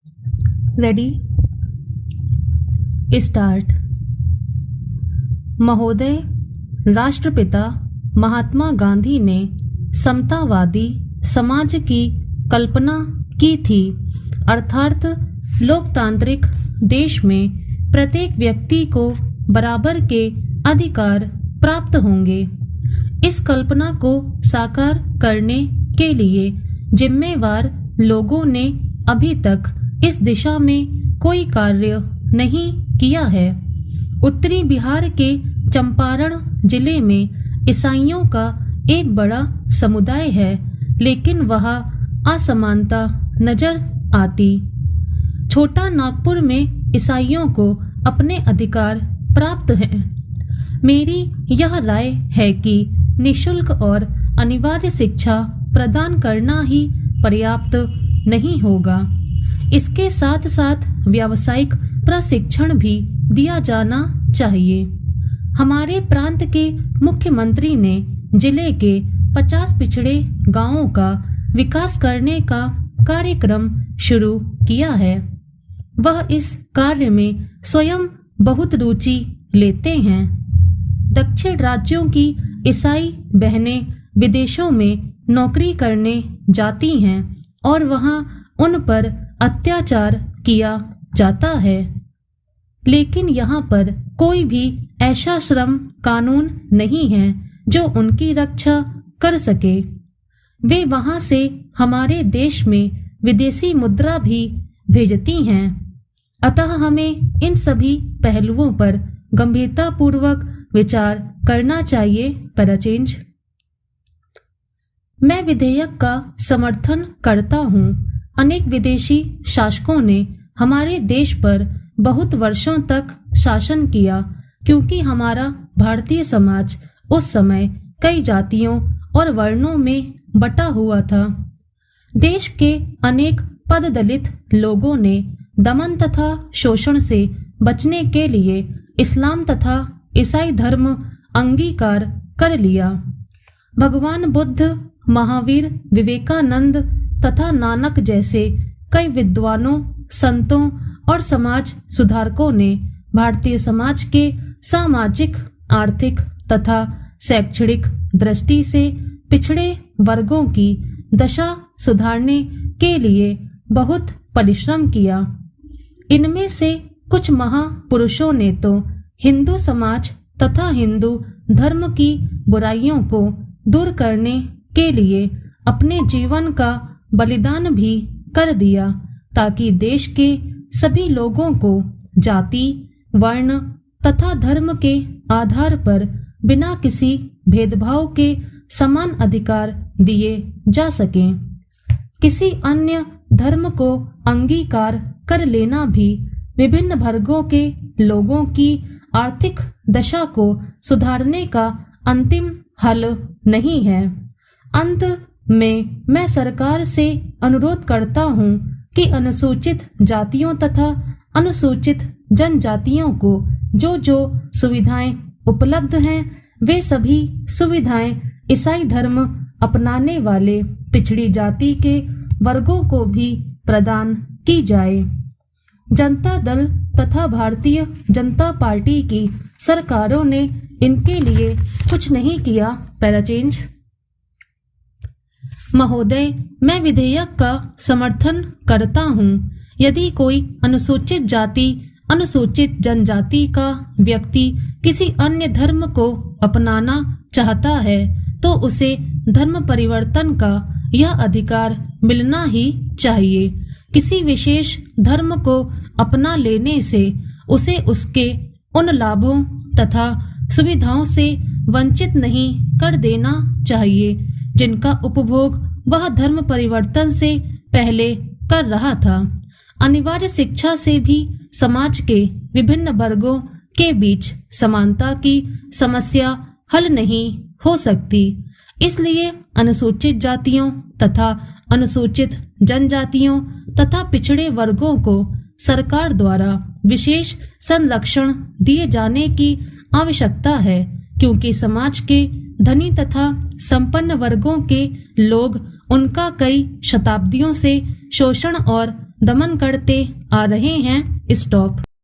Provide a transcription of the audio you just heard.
Ready, start. महोदय, राष्ट्रपिता महात्मा गांधी ने समतावादी समाज की कल्पना की थी, अर्थात लोकतांत्रिक देश में प्रत्येक व्यक्ति को बराबर के अधिकार प्राप्त होंगे। इस कल्पना को साकार करने के लिए जिम्मेवार लोगों ने अभी तक इस दिशा में कोई कार्य नहीं किया है। उत्तरी बिहार के चंपारण जिले में ईसाइयों का एक बड़ा समुदाय है, लेकिन वहाँ असमानता नजर आती। छोटा नागपुर में ईसाइयों को अपने अधिकार प्राप्त हैं। मेरी यह राय है कि निशुल्क और अनिवार्य शिक्षा प्रदान करना ही पर्याप्त नहीं होगा। इसके साथ साथ व्यावसायिक प्रशिक्षण भी दिया जाना चाहिए। हमारे प्रांत के मुख्यमंत्री ने जिले के 50 पिछड़े गांवों का विकास करने का कार्यक्रम शुरू किया है। वह इस कार्य में स्वयं बहुत रुचि लेते हैं। दक्षिण राज्यों की ईसाई बहनें विदेशों में नौकरी करने जाती हैं और वहां उन पर अत्याचार किया जाता है, लेकिन यहाँ पर कोई भी ऐसा श्रम कानून नहीं है जो उनकी रक्षा कर सके। वे वहां से हमारे देश में विदेशी मुद्रा भी भेजती हैं। अतः हमें इन सभी पहलुओं पर गंभीरतापूर्वक विचार करना चाहिए। पैराचेंज। मैं विधेयक का समर्थन करता हूँ। अनेक विदेशी शासकों ने हमारे देश पर बहुत वर्षों तक शासन किया, क्योंकि हमारा भारतीय समाज उस समय कई जातियों और वर्णों में बटा हुआ था। देश के अनेक पददलित लोगों ने दमन तथा शोषण से बचने के लिए इस्लाम तथा ईसाई धर्म अंगीकार कर लिया। भगवान बुद्ध, महावीर, विवेकानंद तथा नानक जैसे कई विद्वानों, संतों और समाज सुधारकों ने भारतीय समाज के सामाजिक, आर्थिक तथा शैक्षणिक दृष्टि से पिछड़े वर्गों की दशा सुधारने के लिए बहुत परिश्रम किया। इनमें से कुछ महापुरुषों ने तो हिंदू समाज तथा हिंदू धर्म की बुराइयों को दूर करने के लिए अपने जीवन का बलिदान भी कर दिया, ताकि देश के सभी लोगों को जाति, वर्ण तथा धर्म के आधार पर बिना किसी भेदभाव के समान अधिकार दिए जा सकें। किसी अन्य धर्म को अंगीकार कर लेना भी विभिन्न वर्गों के लोगों की आर्थिक दशा को सुधारने का अंतिम हल नहीं है। अंत में मैं सरकार से अनुरोध करता हूं कि अनुसूचित जातियों तथा अनुसूचित जनजातियों को जो जो सुविधाएं उपलब्ध हैं, वे सभी सुविधाएं ईसाई धर्म अपनाने वाले पिछड़ी जाति के वर्गों को भी प्रदान की जाए। जनता दल तथा भारतीय जनता पार्टी की सरकारों ने इनके लिए कुछ नहीं किया। पैराचेंज। महोदय, मैं विधेयक का समर्थन करता हूँ। यदि कोई अनुसूचित जाति, अनुसूचित जनजाति का व्यक्ति किसी अन्य धर्म को अपनाना चाहता है, तो उसे धर्म परिवर्तन का यह अधिकार मिलना ही चाहिए। किसी विशेष धर्म को अपना लेने से उसे उसके उन लाभों तथा सुविधाओं से वंचित नहीं कर देना चाहिए जिनका उपभोग वह धर्म परिवर्तन से पहले कर रहा था। अनिवार्य शिक्षा से भी समाज के विभिन्न वर्गों के बीच समानता की समस्या हल नहीं हो सकती। इसलिए अनुसूचित जातियों तथा अनुसूचित जनजातियों तथा पिछड़े वर्गों को सरकार द्वारा विशेष संरक्षण दिए जाने की आवश्यकता है, क्योंकि समाज के धनी तथा संपन्न वर्गों के लोग उनका कई शताब्दियों से शोषण और दमन करते आ रहे हैं। स्टॉप।